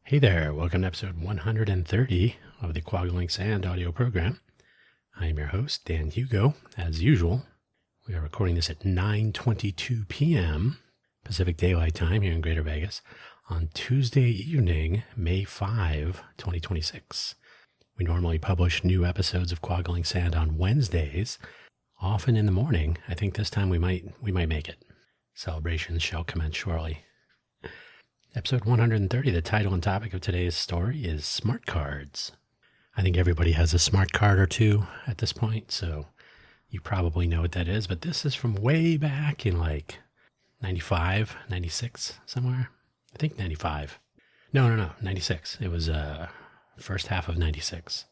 Hey there, welcome to episode 130 of the Quaggling Sand audio program. I am your host, Dan Hugo. As usual, we are recording this at 9:22 p.m. Pacific Daylight Time here in Greater Vegas on Tuesday evening, May 5, 2026. We normally publish new episodes of Quaggling Sand on Wednesdays, often in the morning. I think this time we might make it. Celebrations shall commence shortly. Episode 130, the title and topic of today's story is smart cards. I think everybody has a smart card or two at this point, so you probably know what that is, but this is from way back in like 95, 96, somewhere. I think 95. No, 96. It was first half of 96.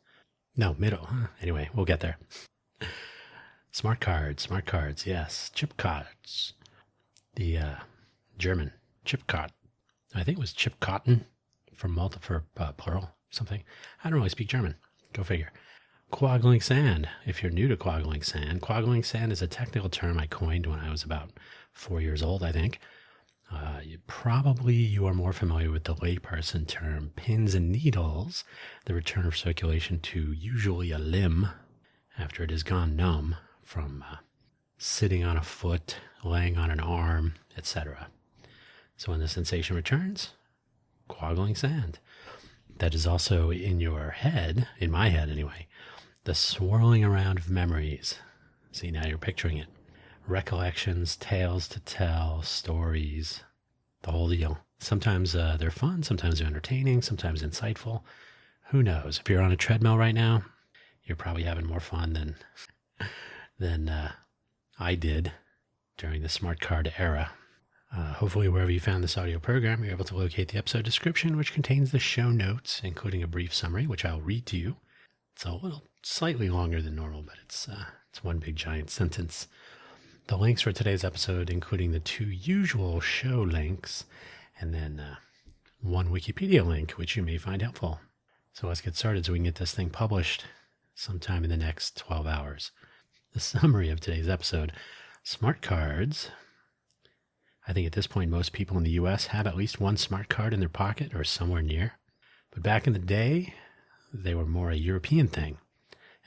No, middle. Anyway, we'll get there. Smart cards, yes. Chip cards. The German chip card. I think it was chip cotton for plural, something. I don't really speak German. Go figure. Quaggling sand. If you're new to quaggling sand is a technical term I coined when I was about 4 years old, I think. You are more familiar with the layperson term pins and needles, the return of circulation to usually a limb after it has gone numb from sitting on a foot, laying on an arm, etc. So when the sensation returns, quaggling sand. That is also in your head, in my head anyway, the swirling around of memories. See, now you're picturing it. Recollections, tales to tell, stories, the whole deal. Sometimes they're fun, sometimes they're entertaining, sometimes insightful. Who knows? If you're on a treadmill right now, you're probably having more fun than I did during the smart card era. Hopefully, wherever you found this audio program, you're able to locate the episode description, which contains the show notes, including a brief summary, which I'll read to you. It's slightly longer than normal, but it's one big giant sentence. The links for today's episode, including the 2 usual show links, and then one Wikipedia link, which you may find helpful. So let's get started so we can get this thing published sometime in the next 12 hours. The summary of today's episode: smart cards. I think at this point, most people in the U.S. have at least one smart card in their pocket or somewhere near. But back in the day, they were more a European thing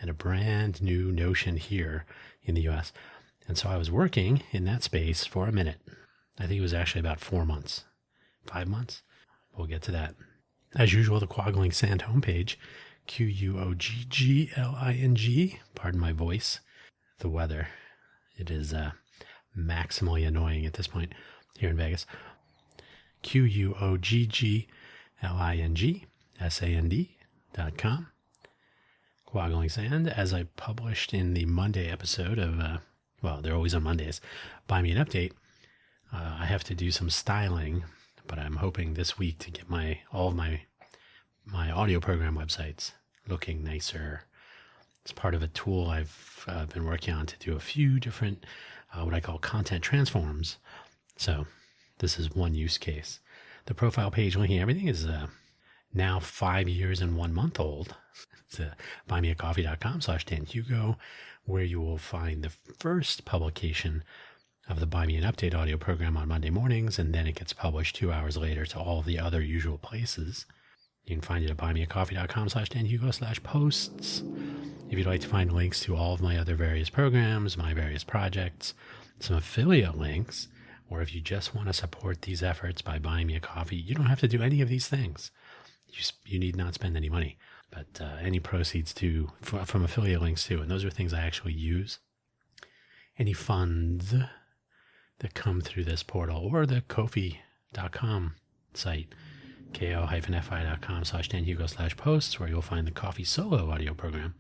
and a brand new notion here in the U.S. And so I was working in that space for a minute. I think it was actually about 4 months, 5 months. We'll get to that. As usual, the Quaggling Sand homepage, Quoggling, pardon my voice, the weather. It is maximally annoying at this point here in Vegas. QuoggLingsand.com. Quaggling Sand, as I published in the Monday episode of, they're always on Mondays, Buy Me an Update. I have to do some styling, but I'm hoping this week to get all of my audio program websites looking nicer. It's part of a tool I've been working on to do a few different what I call content transforms. So this is one use case. The profile page linking everything is now 5 years and 1 month old. It's buymeacoffee.com/DanHugo, where you will find the first publication of the Buy Me an Update audio program on Monday mornings, and then it gets published 2 hours later to all of the other usual places. You can find it at buymeacoffee.com/DanHugo/posts. If you'd like to find links to all of my other various programs, my various projects, some affiliate links, or if you just want to support these efforts by buying me a coffee, you don't have to do any of these things. You need not spend any money, but any proceeds from affiliate links too, and those are things I actually use. Any funds that come through this portal or the Ko-fi.com site, ko-fi.com/DanHugo/posts, where you'll find the coffee solo audio program.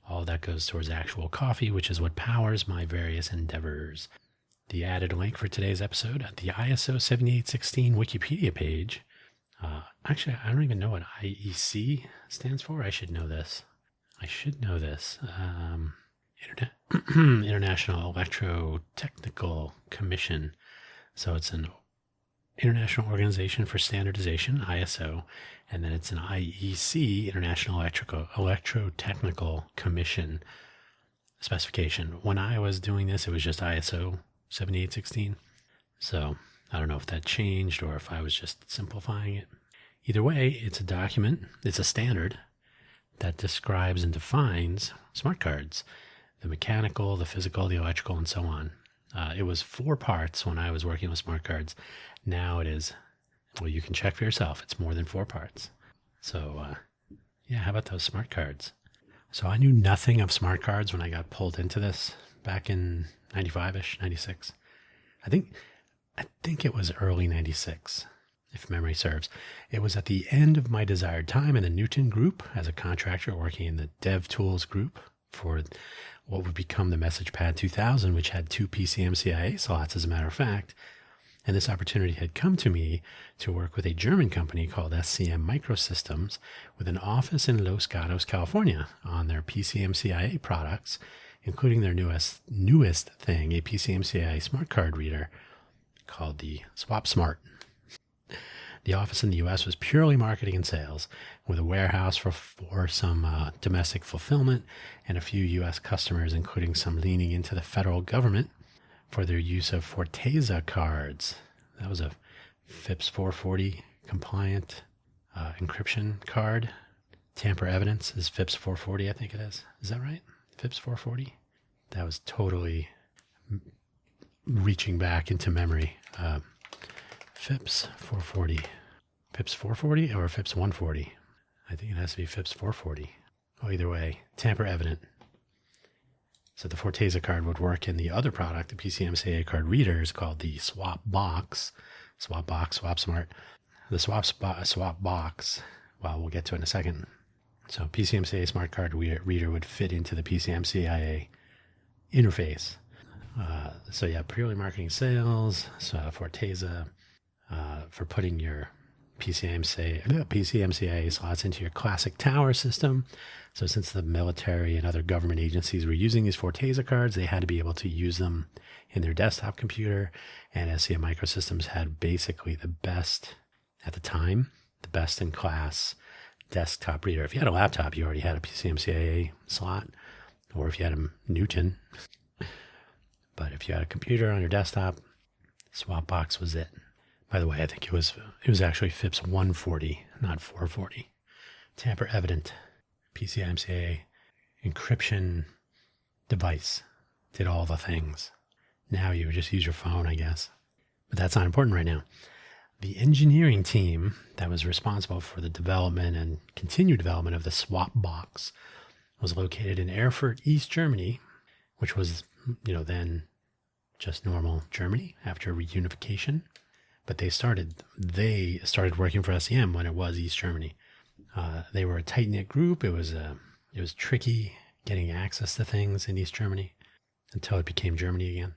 All of that goes towards actual coffee, which is what powers my various endeavors. The added link for today's episode at the ISO 7816 Wikipedia page. Actually, I don't even know what IEC stands for. I should know this. International Electrotechnical Commission. So it's an International Organization for Standardization, ISO, and then it's an IEC, International Electrotechnical Commission specification. When I was doing this, it was just ISO 7816. So I don't know if that changed or if I was just simplifying it. Either way, it's a document, it's a standard that describes and defines smart cards, the mechanical, the physical, the electrical, and so on. It was 4 parts when I was working with smart cards. Now it is, well, you can check for yourself. It's more than 4 parts. So, yeah, how about those smart cards? So I knew nothing of smart cards when I got pulled into this back in 95-ish, 96. I think it was early 96, if memory serves. It was at the end of my desired time in the Newton Group as a contractor working in the Dev Tools Group for what would become the MessagePad 2000, which had 2 PCMCIA slots, as a matter of fact. And this opportunity had come to me to work with a German company called SCM Microsystems with an office in Los Gatos, California on their PCMCIA products, including their newest thing, a PCMCIA smart card reader called the Swap Smart. The office in the U.S. was purely marketing and sales, with a warehouse for some domestic fulfillment and a few U.S. customers, including some leaning into the federal government for their use of Forteza cards. That was a FIPS 440 compliant encryption card. Tamper evidence is FIPS 440, I think it is. Is that right? FIPS 440? That was totally reaching back into memory. FIPS 440. FIPS 440 or FIPS 140? I think it has to be FIPS 440. Oh, either way, tamper evident. So the Forteza card would work in the other product, the PCMCIA card readers, called the Swap Box. Swap Box, Swap Smart. The Swap Box, well, we'll get to it in a second. So PCMCIA smart card reader would fit into the PCMCIA interface. So yeah, purely marketing sales, so Forteza, for putting your PCMCIA slots into your classic tower system. So since the military and other government agencies were using these Forteza cards, they had to be able to use them in their desktop computer. And SCM Microsystems had basically the best, at the time, the best in class desktop reader. If you had a laptop, you already had a PCMCIA slot, or if you had a Newton. But if you had a computer on your desktop, Swapbox was it. By the way, I think it was actually FIPS 140, not 440. Tamper evident PCMCIA encryption device. Did all the things. Now you would just use your phone, I guess. But that's not important right now. The engineering team that was responsible for the development and continued development of the Swap Box was located in Erfurt, East Germany, which was, then just normal Germany after reunification. But they started working for SCM when it was East Germany. They were a tight-knit group. It was tricky getting access to things in East Germany until it became Germany again.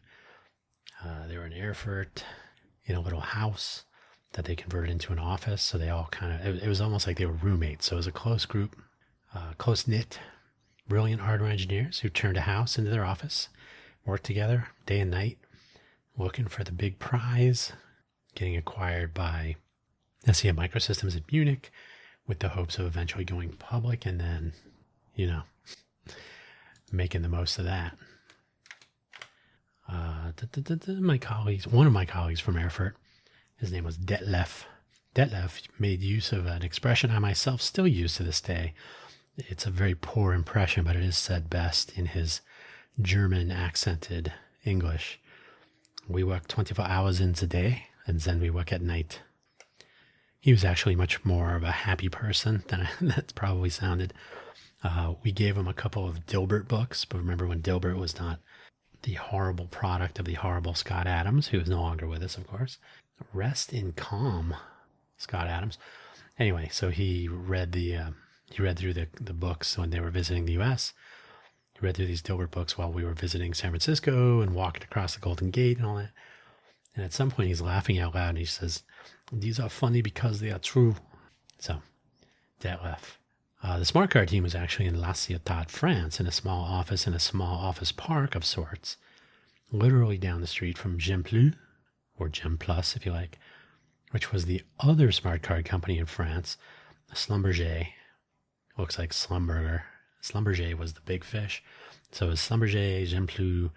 They were in Erfurt in a little house that they converted into an office. So they all it was almost like they were roommates. So it was a close group, close-knit, brilliant hardware engineers who turned a house into their office, worked together day and night, looking for the big prize, getting acquired by SCM Microsystems in Munich with the hopes of eventually going public and then, making the most of that. One of my colleagues from Erfurt, his name was Detlef. Detlef made use of an expression I myself still use to this day. It's a very poor impression, but it is said best in his German accented English. We work 24 hours in a day, and then we work at night. He was actually much more of a happy person than that's probably sounded. We gave him a couple of Dilbert books, but remember when Dilbert was not the horrible product of the horrible Scott Adams, who is no longer with us, of course. Rest in calm, Scott Adams. Anyway, so he read through the books when they were visiting the U.S. He read through these Dilbert books while we were visiting San Francisco and walking across the Golden Gate and all that. And at some point he's laughing out loud and he says, "These are funny because they are true." So, Detlef. The smart card team was actually in La Ciotat, France, in a small office park of sorts, literally down the street from Gem Plus, or Gem Plus if you like, which was the other smart card company in France, Schlumberger. Looks like Schlumberger. Schlumberger was the big fish. So it was Schlumberger, Gem Plus,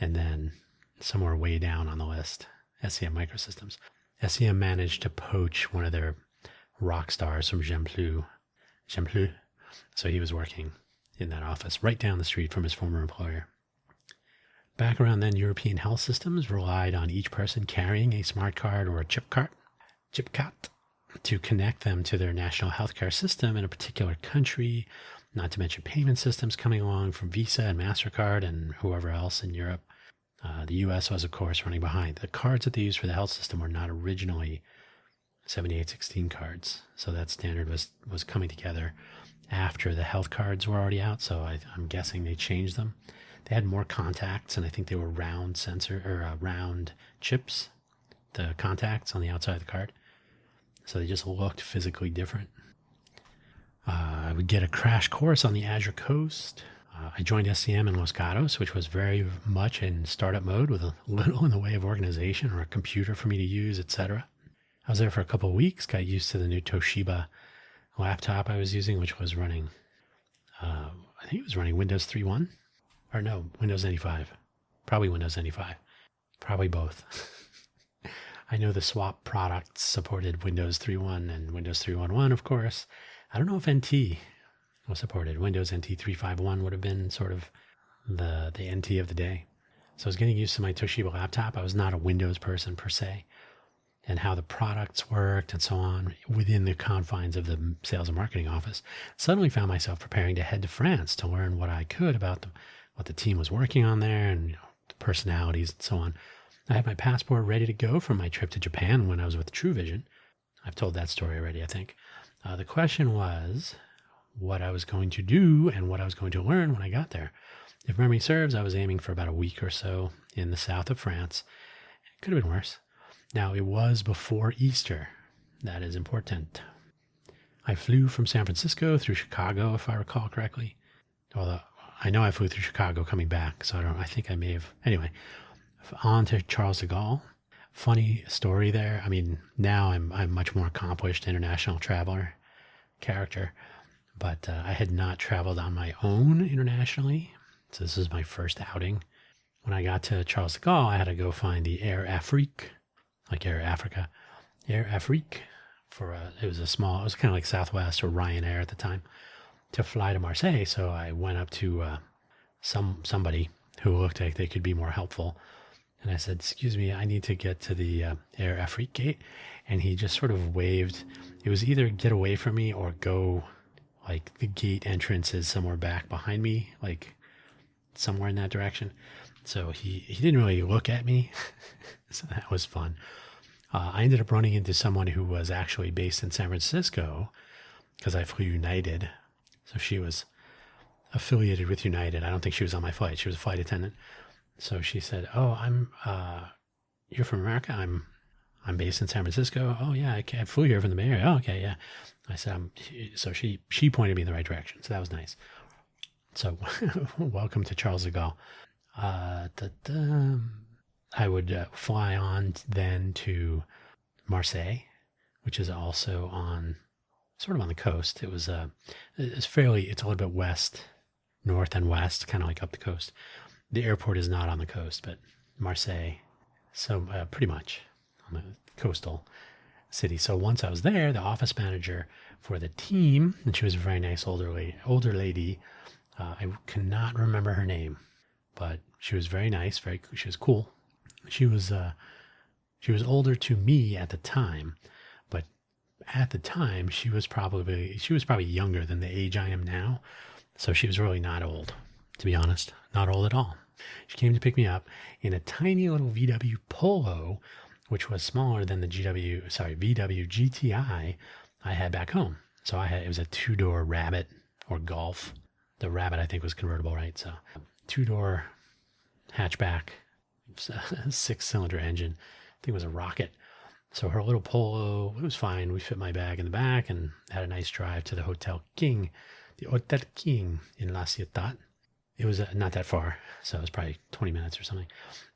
and then somewhere way down on the list, SCM Microsystems. SCM managed to poach one of their rock stars from Gemplou. So he was working in that office right down the street from his former employer. Back around then, European health systems relied on each person carrying a smart card or a chip card to connect them to their national healthcare system in a particular country, not to mention payment systems coming along from Visa and MasterCard and whoever else in Europe. The US was, of course, running behind. The cards that they used for the health system were not originally 7816 cards. So that standard was coming together after the health cards were already out. So I'm guessing they changed them. They had more contacts, and I think they were round round chips, the contacts on the outside of the card. So they just looked physically different. I would get a crash course on the Azure Coast. I joined SCM in Los Gatos, which was very much in startup mode with a little in the way of organization or a computer for me to use, etc. I was there for a couple of weeks, got used to the new Toshiba laptop I was using, which was running, I think it was running Windows 3.1. Or no, Windows 95. Probably Windows 95. Probably both. I know the swap products supported Windows 3.1 and Windows 3.1.1, of course. I don't know if NT was supported. Windows NT 3.5.1 would have been sort of the NT of the day. So I was getting used to my Toshiba laptop. I was not a Windows person per se, and how the products worked and so on within the confines of the sales and marketing office. Suddenly found myself preparing to head to France to learn what I could about what the team was working on there and the personalities and so on. I had my passport ready to go for my trip to Japan when I was with True Vision. I've told that story already, I think. The question was what I was going to do and what I was going to learn when I got there. If memory serves, I was aiming for about a week or so in the south of France. It could have been worse. Now, it was before Easter. That is important. I flew from San Francisco through Chicago, if I recall correctly. Although I know I flew through Chicago coming back, so I think I may have. Anyway, on to Charles de Gaulle. Funny story there. I mean, now I'm much more accomplished international traveler character, but I had not traveled on my own internationally. So this is my first outing. When I got to Charles de Gaulle, I had to go find the Air Afrique, like Air Africa, Air Afrique it was kind of like Southwest or Ryanair at the time, to fly to Marseille. So I went up to somebody who looked like they could be more helpful. And I said, excuse me, I need to get to the Air Afrique gate. And he just sort of waved. It was either get away from me or go, like the gate entrance is somewhere back behind me, like somewhere in that direction. So he didn't really look at me. So that was fun. I ended up running into someone who was actually based in San Francisco because I flew United. So she was affiliated with United. I don't think she was on my flight. She was a flight attendant. So she said, "Oh, you're from America? I'm based in San Francisco." "Oh yeah, I flew here from the Bay Area." "Oh, okay, yeah." I said, so she pointed me in the right direction. So that was nice. So welcome to Charles de Gaulle. I would fly on then to Marseille, which is also sort of on the coast. It's a little bit north and west, kind of like up the coast. The airport is not on the coast, but Marseille, so pretty much on the coastal city. So once I was there, the office manager for the team, and she was a very nice older lady. I cannot remember her name, but she was very nice. She was cool. She was older to me at the time, but at the time she was probably younger than the age I am now. So she was really not old, to be honest, not old at all. She came to pick me up in a tiny little VW Polo, which was smaller than the VW GTI I had back home. So it was a two-door Rabbit or Golf. The Rabbit, I think, was convertible, right? So two-door hatchback, 6-cylinder engine. I think it was a Rocket. So her little Polo, it was fine. We fit my bag in the back and had a nice drive to the Hotel King in La Ciotat. It was not that far, so it was probably 20 minutes or something.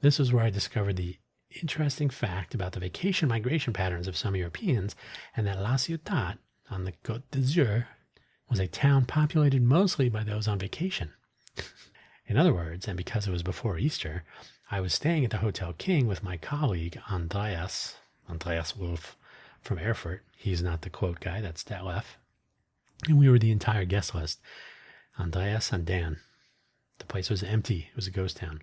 This was where I discovered the interesting fact about the vacation migration patterns of some Europeans, and that La Ciotat on the Côte d'Azur was a town populated mostly by those on vacation. In other words, and because it was before Easter, I was staying at the Hotel King with my colleague Andreas Wolf from Erfurt. He's not the quote guy, that's Detlef. And we were the entire guest list. Andreas and Dan. The place was empty. It was a ghost town.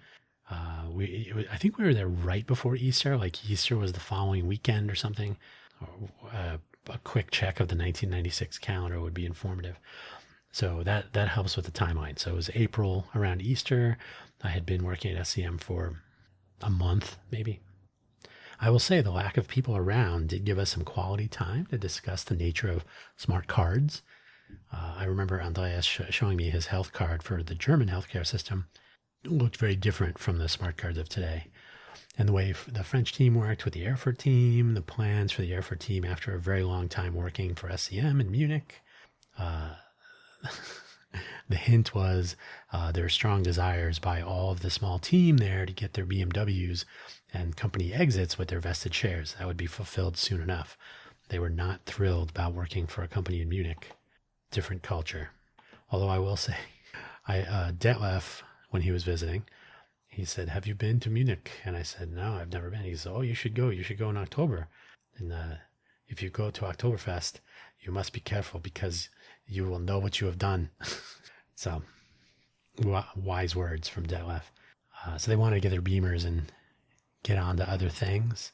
I think we were there right before Easter. Like Easter was the following weekend or something. A quick check of the 1996 calendar would be informative. So that helps with the timeline. So it was April around Easter. I had been working at SCM for a month, maybe. I will say the lack of people around did give us some quality time to discuss the nature of smart cards. I remember Andreas showing me his health card for the German healthcare system. It looked very different from the smart cards of today. And the way the French team worked with the Erfurt team, the plans for the Erfurt team after a very long time working for SCM in Munich. The hint was there are strong desires by all of the small team there to get their BMWs and company exits with their vested shares. That would be fulfilled soon enough. They were not thrilled about working for a company in Munich. Different culture. Although I will say, Detlef, when he was visiting, he said, "Have you been to Munich?" And I said, "No, I've never been." He said, "Oh, you should go. You should go in October. And if you go to Oktoberfest, you must be careful because you will know what you have done." So, wise words from Detlef. So they wanted to get their Beamers and get on to other things.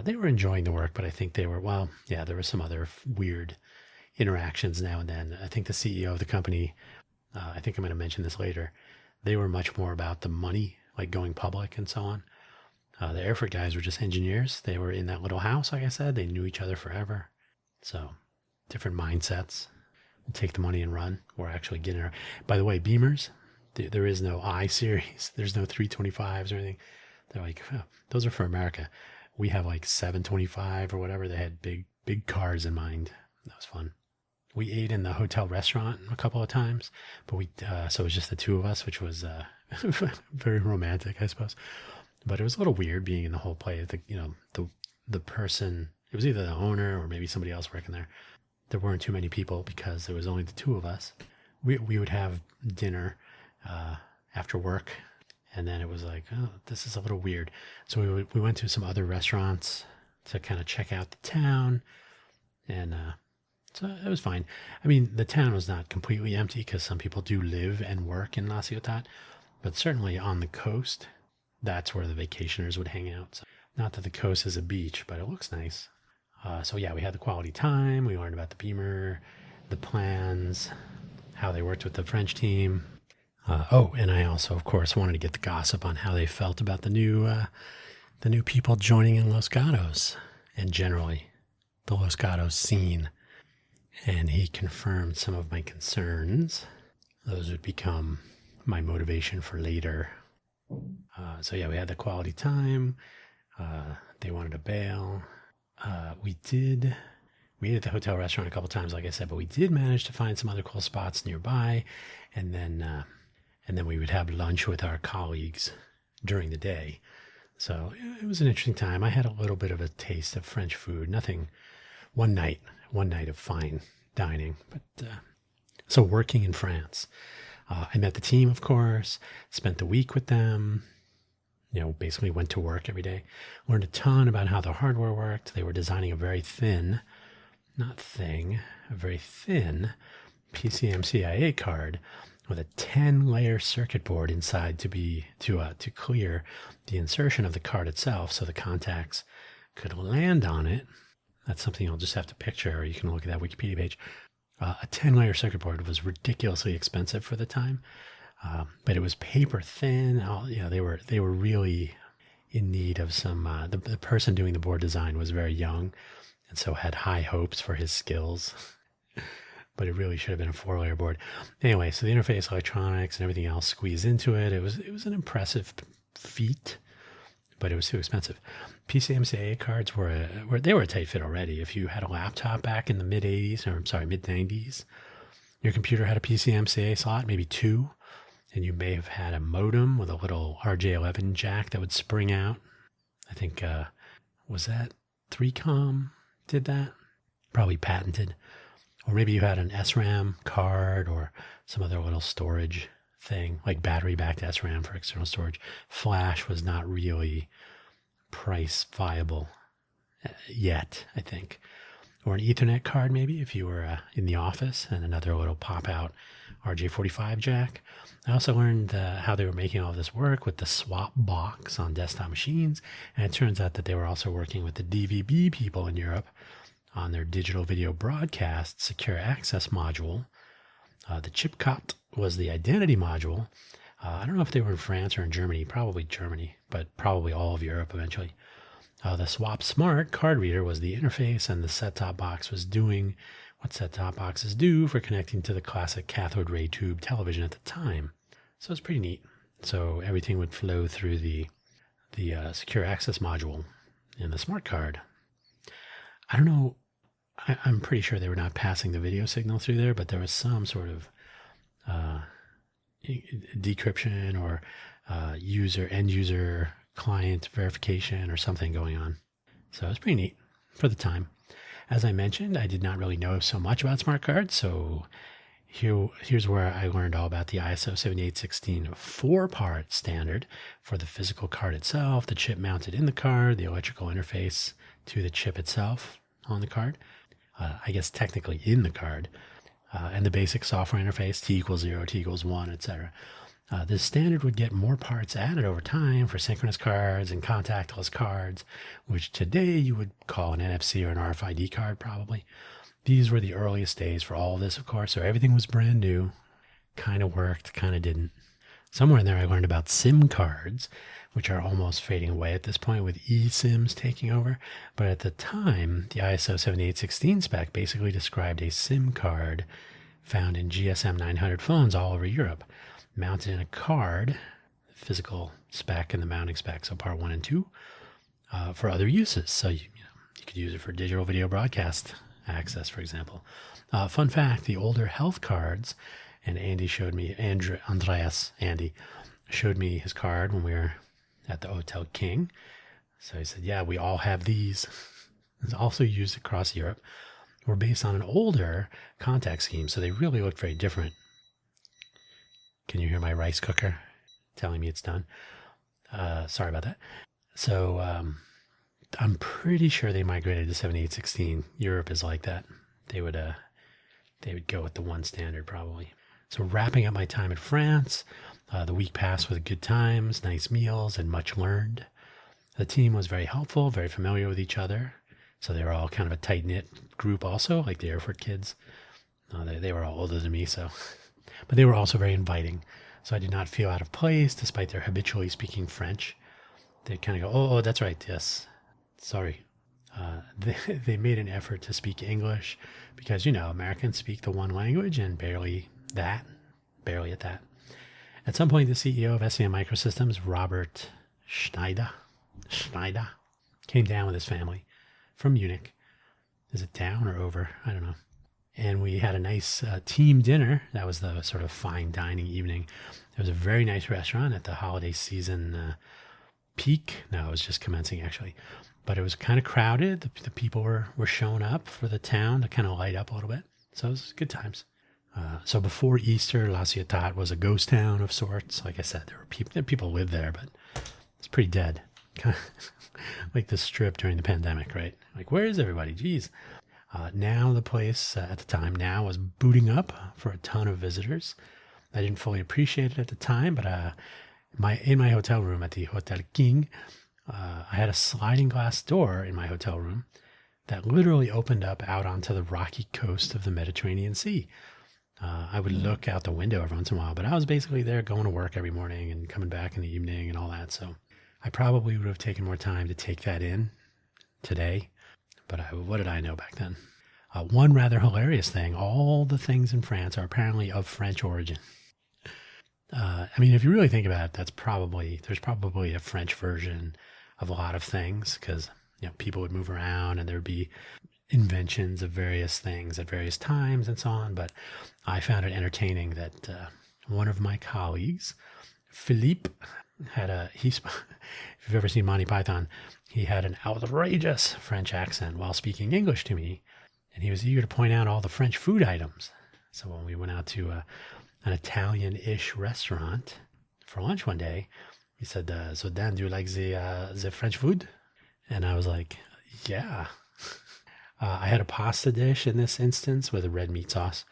They were enjoying the work, but I think they were, there were some other weird interactions now and then. I think the CEO of the company, I think I'm going to mention this later, they were much more about the money, like going public and so on. The Erfurt guys were just engineers. They were in that little house, like I said. They knew each other forever. So, different mindsets. We'll take the money and run. We're actually getting our... By the way, Beamers, there is no I series. There's no 325s or anything. They're like, oh, those are for America. We have like 725 or whatever. They had big cars in mind. That was fun. We ate in the hotel restaurant a couple of times, but so it was just the two of us, which was very romantic, I suppose. But it was a little weird being in the whole place. The person, it was either the owner or maybe somebody else working there. There weren't too many people because there was only the two of us. We would have dinner after work, and then it was like, oh, this is a little weird. So we went to some other restaurants to kind of check out the town, and so it was fine. I mean, the town was not completely empty because some people do live and work in La Ciotat, but certainly on the coast, that's where the vacationers would hang out. So not that the coast is a beach, but it looks nice. So yeah, we had the quality time. We learned about the Beamer, the plans, how they worked with the French team. And I also, of course, wanted to get the gossip on how they felt about the new people joining in Los Gatos and generally the Los Gatos scene. And he confirmed some of my concerns. Those would become my motivation for later. So yeah, we had the quality time. They wanted to bail. We ate at the hotel restaurant a couple times, like I said, but we did manage to find some other cool spots nearby. And then we would have lunch with our colleagues during the day. So it was an interesting time. I had a little bit of a taste of French food. Nothing, one night of fine dining. But so working in France, I met the team, of course, spent the week with them. Basically went to work every day. Learned a ton about how the hardware worked. They were designing a very thin PCMCIA card with a 10-layer circuit board inside to clear the insertion of the card itself so the contacts could land on it. That's something you'll just have to picture, or you can look at that Wikipedia page. A 10-layer circuit board was ridiculously expensive for the time. But it was paper thin. They were really in need of some. The person doing the board design was very young, and so had high hopes for his skills. But it really should have been a 4-layer board. Anyway, so the interface, electronics, and everything else squeezed into it. It was an impressive feat, but it was too expensive. PCMCIA cards were a tight fit already. If you had a laptop back in the mid 90s, your computer had a PCMCIA slot, maybe 2. And you may have had a modem with a little RJ11 jack that would spring out. I think, was that 3Com did that? Probably patented. Or maybe you had an SRAM card or some other little storage thing, like battery-backed SRAM for external storage. Flash was not really price viable yet, I think. Or an Ethernet card, maybe, if you were in the office, and another little pop-out RJ45 jack. I also learned how they were making all this work with the swap box on desktop machines, and it turns out that they were also working with the DVB people in Europe on their digital video broadcast secure access module. The chipcot was the identity module. I don't know if they were in France or in Germany, probably Germany, but probably all of Europe eventually. The Swap Smart card reader was the interface, and the set-top box was doing what set-top boxes do for connecting to the classic cathode ray tube television at the time. So it's pretty neat. So everything would flow through the secure access module in the smart card. I don't know. I'm pretty sure they were not passing the video signal through there, but there was some sort of decryption or end user client verification or something going on. So it was pretty neat for the time. As I mentioned, I did not really know so much about smart cards, so here's where I learned all about the ISO 7816 4-part standard for the physical card itself, the chip mounted in the card, the electrical interface to the chip itself on the card, I guess technically in the card, and the basic software interface, T equals 0, T equals 1, etc. This standard would get more parts added over time for synchronous cards and contactless cards, which today you would call an NFC or an RFID card probably. These were the earliest days for all of this, of course, so everything was brand new. Kind of worked, kind of didn't. Somewhere in there I learned about SIM cards, which are almost fading away at this point with eSIMs taking over. But at the time, the ISO 7816 spec basically described a SIM card found in GSM 900 phones all over Europe, mounted in a card, physical spec and the mounting spec, so part 1 and 2, for other uses. So you could use it for digital video broadcast access, for example. Fun fact, the older health cards, and Andy showed me his card when we were at the Hotel King. So he said, yeah, we all have these. It's also used across Europe. Were based on an older contact scheme, so they really look very different. Can you hear my rice cooker telling me it's done? Sorry about that. So I'm pretty sure they migrated to 7816. Europe is like that. They would go with the one standard probably. So wrapping up my time in France, the week passed with good times, nice meals, and much learned. The team was very helpful, very familiar with each other. So they were all kind of a tight-knit group also, like the Erfurt kids. They were all older than me, so. But they were also very inviting. So I did not feel out of place, despite their habitually speaking French. They kind of go, oh, that's right, yes. Sorry. They made an effort to speak English because, Americans speak the one language and barely at that. At some point, the CEO of SEM Microsystems, Robert Schneider, came down with his family from Munich. Is it down or over? I don't know. And we had a nice team dinner. That was the sort of fine dining evening. It was a very nice restaurant at the holiday season peak. No, it was just commencing actually. But it was kind of crowded. The people were showing up for the town to kind of light up a little bit. So it was good times. So before Easter, La Ciotat was a ghost town of sorts. Like I said, there were people lived there, but it's pretty dead. Kind of like the Strip during the pandemic, right? Like, where is everybody? Jeez. Now the place at the time was booting up for a ton of visitors. I didn't fully appreciate it at the time, but in my hotel room at the Hotel King, I had a sliding glass door in my hotel room that literally opened up out onto the rocky coast of the Mediterranean Sea. I would look out the window every once in a while, but I was basically there going to work every morning and coming back in the evening and all that. So I probably would have taken more time to take that in today, but what did I know back then? One rather hilarious thing, all the things in France are apparently of French origin. If you really think about it, there's probably a French version of a lot of things because, people would move around and there'd be inventions of various things at various times and so on. But I found it entertaining that one of my colleagues, Philippe, if you've ever seen Monty Python, he had an outrageous French accent while speaking English to me. And he was eager to point out all the French food items. So when we went out to an Italian-ish restaurant for lunch one day, he said, so Dan, do you like the French food? And I was like, Yeah. I had a pasta dish in this instance with a red meat sauce.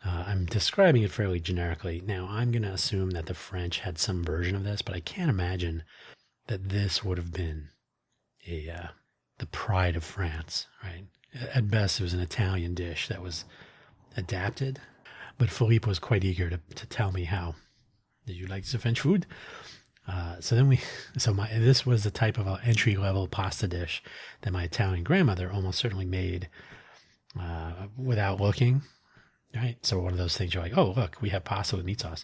I'm describing it fairly generically. Now, I'm going to assume that the French had some version of this, but I can't imagine that this would have been the pride of France, right? At best, it was an Italian dish that was adapted. But Philippe was quite eager to tell me how. Did you like the French food? This was the type of entry level pasta dish that my Italian grandmother almost certainly made without looking. Right. So one of those things you're like, oh, look, we have pasta with meat sauce.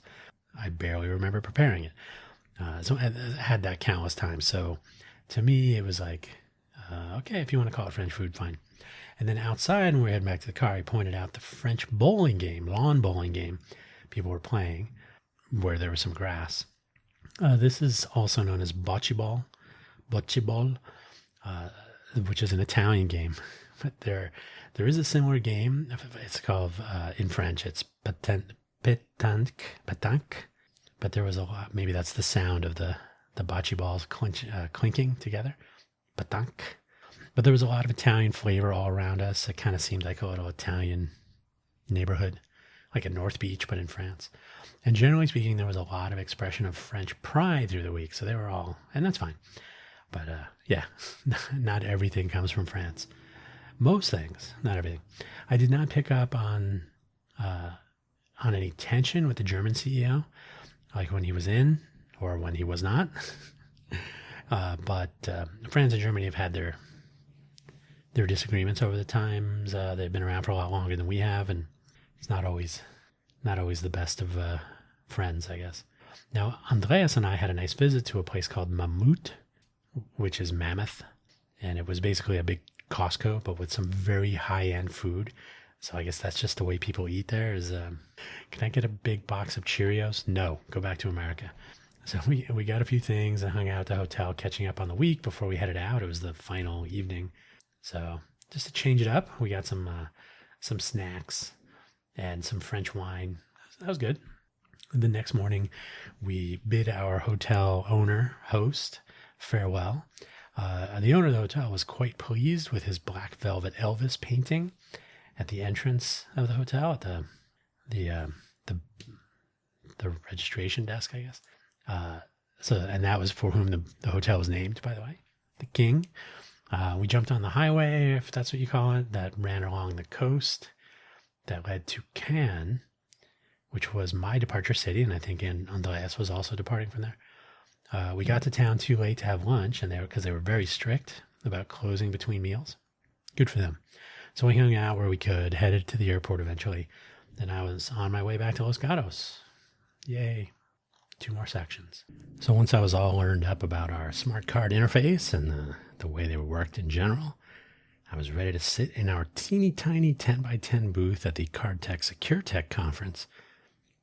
I barely remember preparing it. So I had that countless times. So to me, it was like, okay, if you want to call it French food, fine. And then outside, when we were heading back to the car, I pointed out the French bowling game, lawn bowling game people were playing where there was some grass. This is also known as bocce ball, which is an Italian game. But there is a similar game. It's called, in French, it's pétanque. But there was a lot, maybe that's the sound of the bocce balls clinking together. Pétanque. But there was a lot of Italian flavor all around us. It kind of seemed like a little Italian neighborhood, like a North Beach, but in France. And generally speaking, there was a lot of expression of French pride through the week. So they were all, and that's fine. But yeah, not everything comes from France. Most things, not everything. I did not pick up on any tension with the German CEO, like when he was in or when he was not. But France and Germany have had their disagreements over the times. They've been around for a lot longer than we have, and it's not always the best of friends, I guess. Now, Andreas and I had a nice visit to a place called Mammut, which is mammoth, and it was basically a big Costco, but with some very high-end food. So I guess that's just the way people eat there is, can I get a big box of Cheerios? No, go back to America. So we got a few things and hung out at the hotel, catching up on the week before we headed out. It was the final evening. So just to change it up, we got some snacks and some French wine. That was good. The next morning, we bid our hotel host, farewell. The owner of the hotel was quite pleased with his black velvet Elvis painting at the entrance of the hotel, at the registration desk, I guess. And that was for whom the hotel was named, by the way, the King. We jumped on the highway, if that's what you call it, that ran along the coast that led to Cannes, which was my departure city, and I think Andreas was also departing from there. We got to town too late to have lunch, and because they were very strict about closing between meals. Good for them. So we hung out where we could, headed to the airport eventually. Then I was on my way back to Los Gatos. Yay. 2 more sections. So once I was all learned up about our smart card interface and the way they worked in general, I was ready to sit in our teeny tiny 10x10 booth at the CardTech SecureTech conference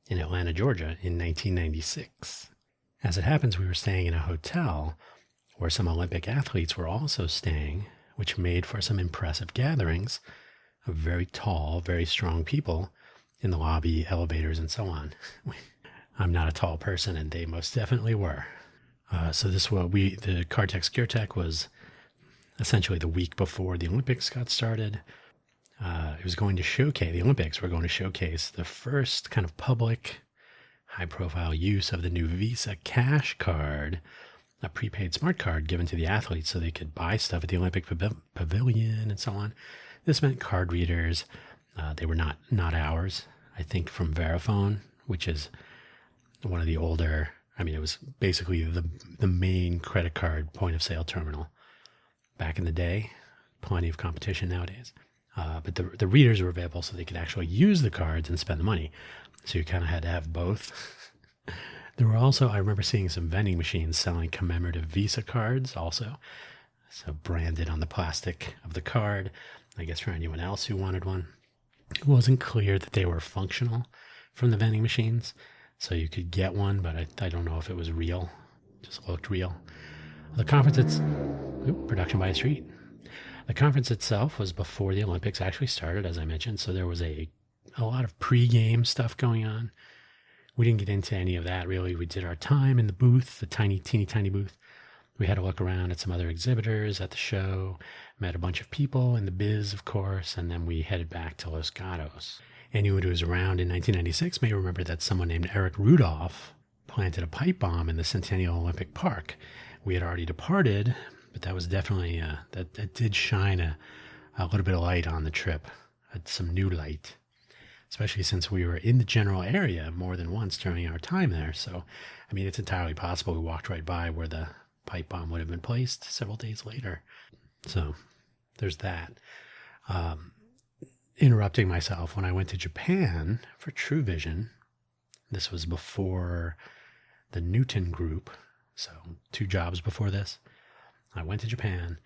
in Atlanta, Georgia in 1996. As it happens, we were staying in a hotel where some Olympic athletes were also staying, which made for some impressive gatherings of very tall, very strong people in the lobby, elevators, and so on. I'm not a tall person, and they most definitely were. So the CardTech SecureTech was essentially the week before the Olympics got started. It was going to showcase, the Olympics were going to showcase the first kind of public, high-profile use of the new Visa Cash Card, a prepaid smart card given to the athletes so they could buy stuff at the Olympic Pavilion and so on. This meant card readers. They were not ours, I think, from Verifone, which is one of the older, it was basically the main credit card point of sale terminal back in the day. Plenty of competition nowadays. But the readers were available so they could actually use the cards and spend the money. So you kind of had to have both. There were also, I remember seeing some vending machines selling commemorative Visa cards also. So branded on the plastic of the card, I guess for anyone else who wanted one. It wasn't clear that they were functional from the vending machines. So you could get one, but I don't know if it was real. It just looked real. The conference, production by a street. The conference itself was before the Olympics actually started, as I mentioned. So there was a lot of pre-game stuff going on. We didn't get into any of that, really. We did our time in the booth, the teeny tiny booth. We had a look around at some other exhibitors at the show, met a bunch of people in the biz, of course, and then we headed back to Los Gatos. Anyone who was around in 1996 may remember that someone named Eric Rudolph planted a pipe bomb in the Centennial Olympic Park. We had already departed, but that was definitely, that did shine a little bit of light on the trip, some new light, especially since we were in the general area more than once during our time there. So, I mean, it's entirely possible we walked right by where the pipe bomb would have been placed several days later. So there's that. Interrupting myself, when I went to Japan for True Vision, this was before the Newton Group, so 2 jobs before this. I went to Japan.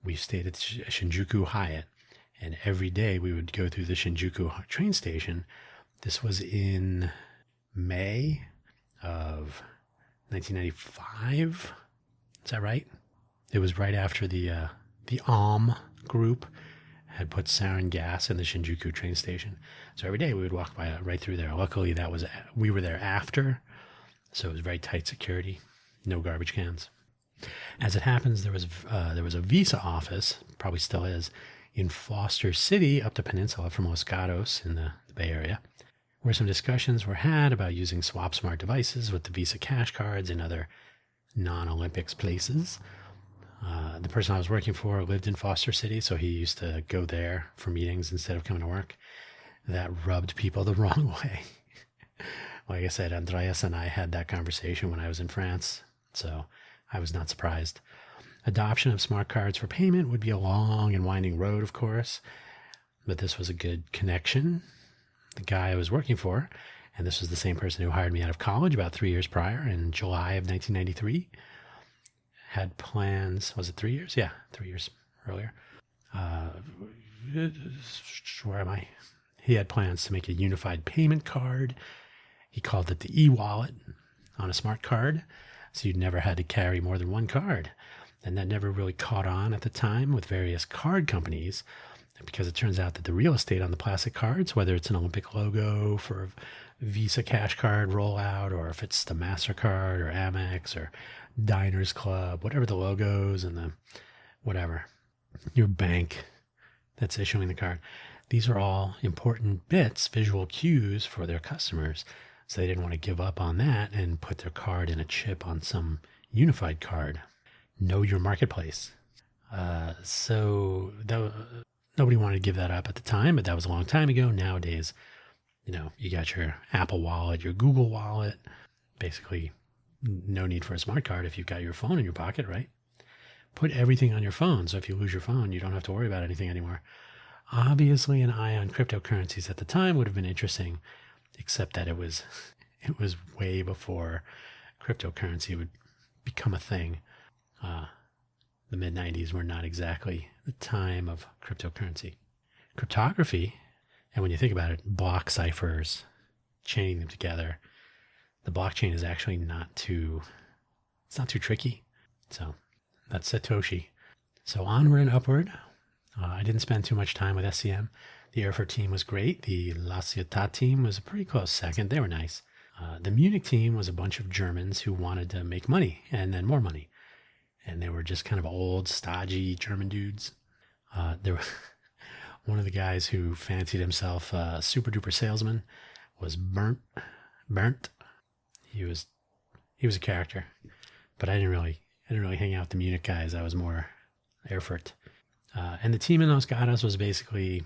We stayed at Shinjuku Hyatt, and every day we would go through the Shinjuku train station. This was in May of 1995. Is that right? It was right after the group had put sarin gas in the Shinjuku train station. So every day we would walk by right through there. Luckily, we were there after, so it was very tight security, no garbage cans. As it happens, there was a visa office, probably still is, in Foster City, up the peninsula from Los Gatos in the Bay Area, where some discussions were had about using swap smart devices with the Visa cash cards in other non-Olympics places. The person I was working for lived in Foster City, so he used to go there for meetings instead of coming to work. That rubbed people the wrong way. Like I said, Andreas and I had that conversation when I was in France, so I was not surprised. Adoption of smart cards for payment would be a long and winding road, of course, but this was a good connection. The guy I was working for, and this was the same person who hired me out of college about 3 years prior in July of 1993, had plans. Was it 3 years? Yeah, 3 years earlier. Where am I? He had plans to make a unified payment card. He called it the e-wallet on a smart card, so you never had to carry more than one card. And that never really caught on at the time with various card companies, because it turns out that the real estate on the plastic cards, whether it's an Olympic logo for a Visa cash card rollout, or if it's the MasterCard or Amex or Diners Club, whatever the logos and the whatever, your bank that's issuing the card, these are all important bits, visual cues for their customers. So they didn't want to give up on that and put their card in a chip on some unified card. Know your marketplace. So nobody wanted to give that up at the time, but that was a long time ago. Nowadays, you got your Apple Wallet, your Google Wallet. Basically, no need for a smart card if you've got your phone in your pocket, right? Put everything on your phone, so if you lose your phone, you don't have to worry about anything anymore. Obviously, an eye on cryptocurrencies at the time would have been interesting, except that it was way before cryptocurrency would become a thing. The mid-90s were not exactly the time of cryptocurrency. Cryptography, and when you think about it, block ciphers, chaining them together, the blockchain is actually not too tricky. So that's Satoshi. So onward and upward. I didn't spend too much time with SCM. The Erfurt team was great. The La Ciotat team was a pretty close second. They were nice. The Munich team was a bunch of Germans who wanted to make money and then more money. And they were just kind of old, stodgy German dudes. There were one of the guys who fancied himself a super duper salesman was Bernd. He was a character, but I didn't really hang out with the Munich guys. I was more Erfurt. And the team in Los Gatos was basically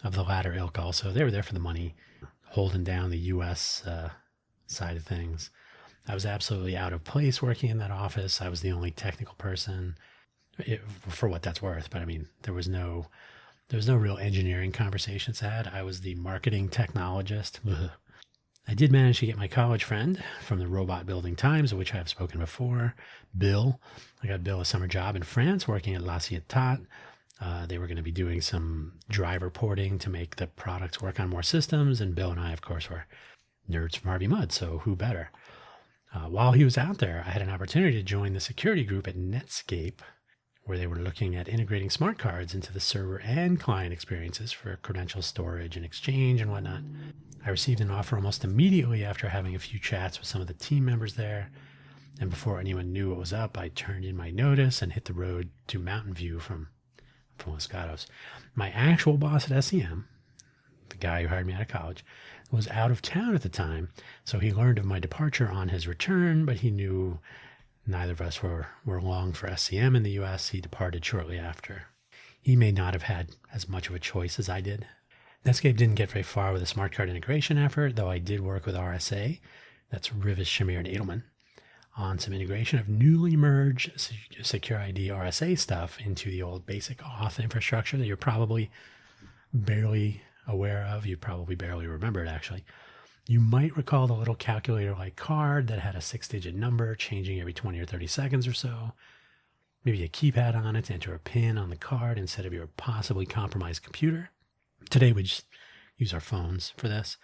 of the latter ilk also. They were there for the money, holding down the U.S. Side of things. I was absolutely out of place working in that office. I was the only technical person, for what that's worth. But I mean, there was no real engineering conversations had. I was the marketing technologist. I did manage to get my college friend from the Robot Building Times, of which I have spoken before, Bill. I got Bill a summer job in France working at La Ciotat. They were going to be doing some driver porting to make the products work on more systems. And Bill and I, of course, were nerds from Harvey Mudd, so who better? While he was out there, I had an opportunity to join the security group at Netscape, where they were looking at integrating smart cards into the server and client experiences for credential storage and exchange and whatnot. I received an offer almost immediately after having a few chats with some of the team members there. And before anyone knew what was up, I turned in my notice and hit the road to Mountain View from Los Gatos. My actual boss at SEM, the guy who hired me out of college, was out of town at the time, so he learned of my departure on his return, but he knew neither of us were long for SCM in the US. He departed shortly after. He may not have had as much of a choice as I did. Netscape didn't get very far with a smart card integration effort, though I did work with RSA, that's Rivis, Shamir, and Edelman, on some integration of newly merged Secure ID RSA stuff into the old basic auth infrastructure that you're probably barely aware of. You probably barely remember it, actually. You might recall the little calculator-like card that had a 6-digit number changing every 20 or 30 seconds or so. Maybe a keypad on it to enter a PIN on the card instead of your possibly compromised computer. Today we just use our phones for this.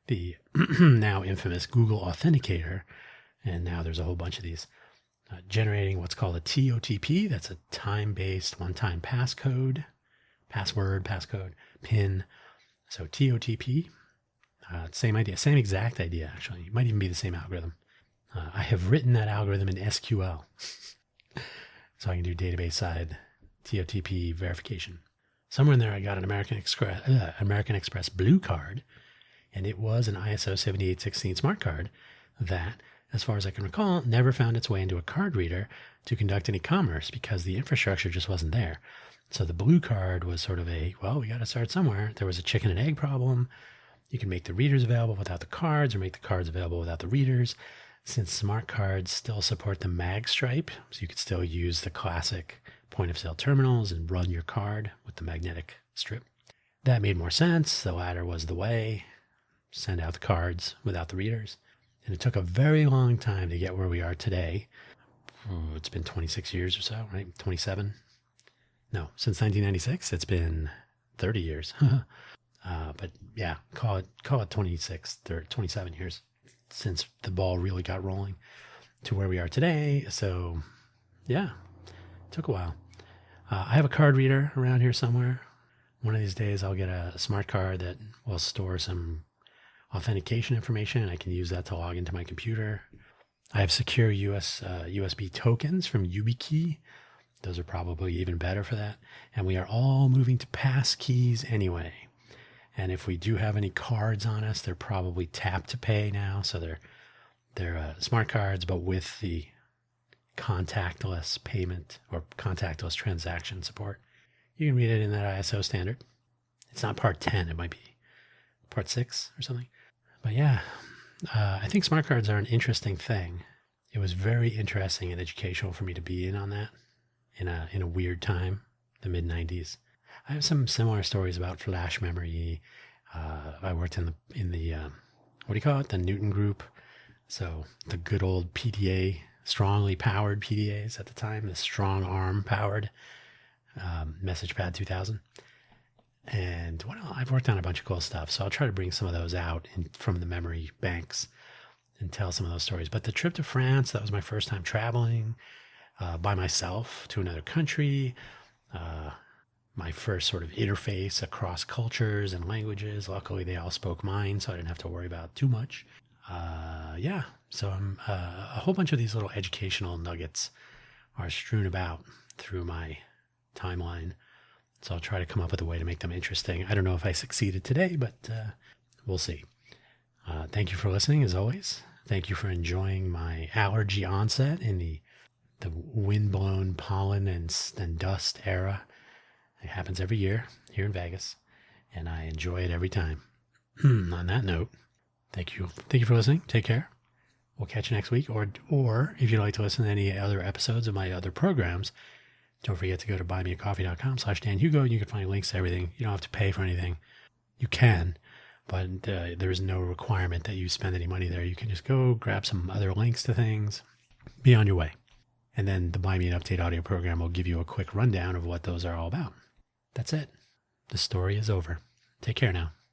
The now infamous Google Authenticator, and now there's a whole bunch of these, generating what's called a TOTP. That's a time-based one-time password, PIN. So TOTP. Same idea, same exact idea, actually. It might even be the same algorithm. I have written that algorithm in SQL. So I can do database side TOTP verification. Somewhere in there, I got an American Express Blue card, and it was an ISO 7816 smart card that, as far as I can recall, never found its way into a card reader to conduct any commerce because the infrastructure just wasn't there. So the Blue card was sort of we got to start somewhere. There was a chicken and egg problem. You can make the readers available without the cards or make the cards available without the readers. Since smart cards still support the mag stripe, so you could still use the classic point-of-sale terminals and run your card with the magnetic strip. That made more sense. The latter was the way. Send out the cards without the readers. And it took a very long time to get where we are today. It's been 26 years or so, right? 27? No, since 1996, it's been 30 years. But yeah, call it 26, 27 years since the ball really got rolling to where we are today. So yeah, it took a while. I have a card reader around here somewhere. One of these days I'll get a smart card that will store some authentication information, and I can use that to log into my computer. I have secure USB tokens from YubiKey. Those are probably even better for that. And we are all moving to pass keys anyway. And if we do have any cards on us, they're probably tap to pay now. So they're smart cards, but with the contactless payment or contactless transaction support. You can read it in that ISO standard. It's not part 10. It might be part 6 or something. But yeah, I think smart cards are an interesting thing. It was very interesting and educational for me to be in on that in a weird time, the mid-90s. I have some similar stories about flash memory. I worked in the what do you call it? The Newton group. So the good old PDA, strongly powered PDAs at the time, the strong arm powered MessagePad 2000. And I've worked on a bunch of cool stuff. So I'll try to bring some of those out from the memory banks and tell some of those stories. But the trip to France, that was my first time traveling by myself to another country. My first sort of interface across cultures and languages. Luckily, they all spoke mine, so I didn't have to worry about too much. Yeah, so a whole bunch of these little educational nuggets are strewn about through my timeline. So I'll try to come up with a way to make them interesting. I don't know if I succeeded today, but we'll see. Thank you for listening, as always. Thank you for enjoying my allergy onset in the wind-blown pollen and dust era. It happens every year here in Vegas, and I enjoy it every time. On that note, thank you for listening. Take care. We'll catch you next week. Or if you'd like to listen to any other episodes of my other programs, don't forget to go to buymeacoffee.com/DanHugo. You can find links to everything. You don't have to pay for anything. You can, but there is no requirement that you spend any money there. You can just go grab some other links to things, be on your way. And then the Buy Me an Update audio program will give you a quick rundown of what those are all about. That's it. The story is over. Take care now.